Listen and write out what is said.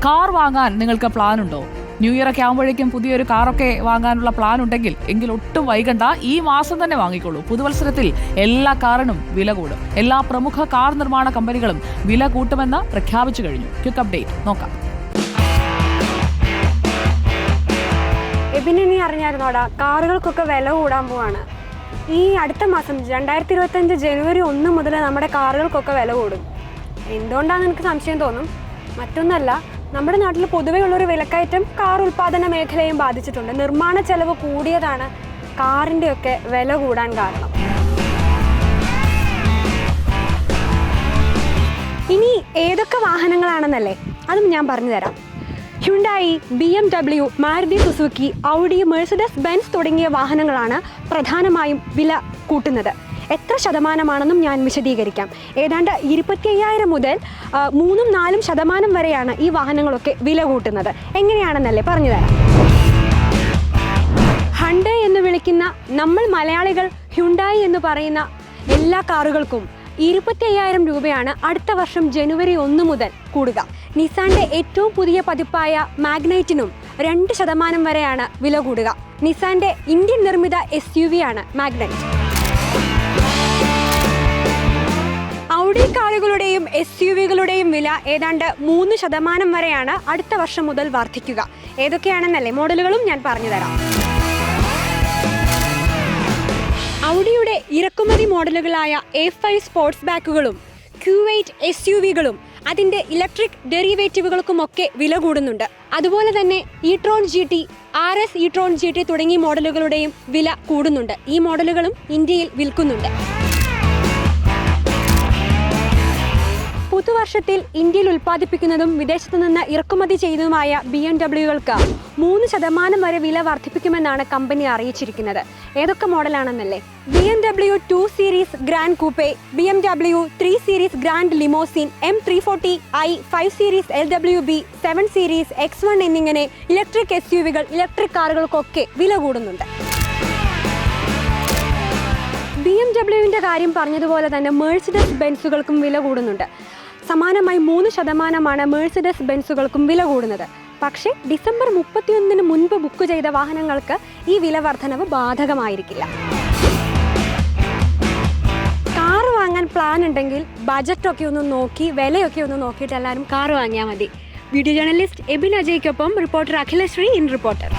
Car വാങ്ങാൻ നിങ്ങൾക്ക് plan ഉണ്ടോ? ന്യൂ ഇയർ ഒക്കെ ആകുമ്പോഴേക്കും പുതിയൊരു കാറൊക്കെ വാങ്ങാനുള്ള പ്ലാൻ ഉണ്ടെങ്കിൽ ഒട്ടും വൈകണ്ട, ഈ മാസം തന്നെ വാങ്ങിക്കോളൂ. പുതുവത്സരത്തിൽ എല്ലാ കാറിനും വില കൂടും. എല്ലാ പ്രമുഖ കാർ നിർമ്മാണ കമ്പനികളും വില കൂട്ടുമെന്ന് പ്രഖ്യാപിച്ചു കഴിഞ്ഞു. ക്വിക്ക് അപ്ഡേറ്റ് നോക്കാം. എബിനെ, നീ അറിഞ്ഞായിരുന്നോടാ, കാറുകൾക്കൊക്കെ വില കൂടാൻ പോവാണ്. ഈ അടുത്ത മാസം 2025 ജനുവരി 1 മുതൽ നമ്മുടെ കാറുകൾക്കൊക്കെ വില കൂടും. എന്തുകൊണ്ടാണെന്ന് എനിക്ക് സംശയം തോന്നും. മറ്റൊന്നല്ല, നമ്മുടെ നാട്ടിൽ പൊതുവെയുള്ളൊരു വിലക്കയറ്റം കാർ ഉൽപ്പാദന മേഖലയും ബാധിച്ചിട്ടുണ്ട്. നിർമ്മാണ ചെലവ് കൂടിയതാണ് കാറിൻ്റെയൊക്കെ വില കൂടാൻ കാരണം. ഇനി ഏതൊക്കെ വാഹനങ്ങളാണെന്നല്ലേ, അതും ഞാൻ പറഞ്ഞു തരാം. Hyundai, BMW, Maruti Suzuki, Audi, Mercedes Benz തുടങ്ങിയ വാഹനങ്ങളാണ് പ്രധാനമായും വില കൂട്ടുന്നത്. എത്ര ശതമാനമാണെന്നും ഞാൻ വിശദീകരിക്കാം. ഏതാണ്ട് 25,000 മുതൽ 3-4% വരെയാണ് ഈ വാഹനങ്ങളൊക്കെ വില കൂട്ടുന്നത്. എങ്ങനെയാണെന്നല്ലേ പറഞ്ഞു തരാം. ഹണ്ടേ എന്ന് വിളിക്കുന്ന നമ്മൾ മലയാളികൾ ഹ്യുണ്ടായി എന്ന് പറയുന്ന എല്ലാ കാറുകൾക്കും 25,000 രൂപയാണ് അടുത്ത വർഷം ജനുവരി 1 മുതൽ കൂടുക. നിസാന്റെ ഏറ്റവും പുതിയ പതിപ്പായ മാഗ്നൈറ്റിനും 2% വരെയാണ് വില കൂടുക. നിസാന്റെ ഇന്ത്യൻ നിർമ്മിത SUV ആണ് മാഗ്നൈറ്റ്. ഔഡി കാറുകളുടെയും SUVകളുടെയും വില ഏതാണ്ട് 3% വരെയാണ് അടുത്ത വർഷം മുതൽ വർദ്ധിക്കുക. ഏതൊക്കെയാണെന്നല്ലേ മോഡലുകളും ഞാൻ പറഞ്ഞു തരാം. ഔഡിയുടെ ഇറക്കുമതി മോഡലുകളായ A5 സ്പോർട്സ് ബാക്കുകളും Q8 SUVകളും അതിൻ്റെ ഇലക്ട്രിക് ഡെറിവേറ്റീവുകൾക്കുമൊക്കെ വില കൂടുന്നുണ്ട്. അതുപോലെ തന്നെ e-tron GT, RS e-tron GT തുടങ്ങിയ മോഡലുകളുടെയും വില കൂടുന്നുണ്ട്. ഈ മോഡലുകളും ഇന്ത്യയിൽ വിൽക്കുന്നുണ്ട്. പുതുവർഷത്തിൽ ഇന്ത്യയിൽ ഉൽപ്പാദിപ്പിക്കുന്നതും വിദേശത്തു നിന്ന് ഇറക്കുമതി ചെയ്യുന്നതുമായ BMWകൾക്ക് 3% വരെ വില വർദ്ധിപ്പിക്കുമെന്നാണ് കമ്പനി അറിയിച്ചിരിക്കുന്നത്. ഏതൊക്കെ മോഡലാണെന്നല്ലേ? BMW 2 series grand coupe, BMW 3 series grand limousine, M340i, 5 series LWB, 7 series X1 എന്നിങ്ങനെ ഇലക്ട്രിക് SUVകൾ, ഇലക്ട്രിക് കാറുകൾക്കൊക്കെ വില കൂടുന്നുണ്ട്. BMWവിൻ്റെ കാര്യം പറഞ്ഞതുപോലെ തന്നെ മെഴ്സിഡസ് ബെൻസുകൾക്കും വില കൂടുന്നുണ്ട്. സമാനമായി 3% മെഴ്സിഡസ് ബെൻസുകൾക്കും വില കൂടുന്നത്. പക്ഷേ ഡിസംബർ 31 മുൻപ് ബുക്ക് ചെയ്ത വാഹനങ്ങൾക്ക് ഈ വില വർധനവ് ബാധകമായിരിക്കില്ല. കാറ് വാങ്ങാൻ പ്ലാൻ ഉണ്ടെങ്കിൽ ബജറ്റൊക്കെ ഒന്ന് നോക്കി, വിലയൊക്കെ ഒന്ന് നോക്കിയിട്ട് എല്ലാവരും കാറ് വാങ്ങിയാൽ മതി. വീഡിയോ ജേർണലിസ്റ്റ് എബിൻ അജയ്ക്കൊപ്പം റിപ്പോർട്ടർ അഖിലശ്രീ ഇൻ റിപ്പോർട്ടർ.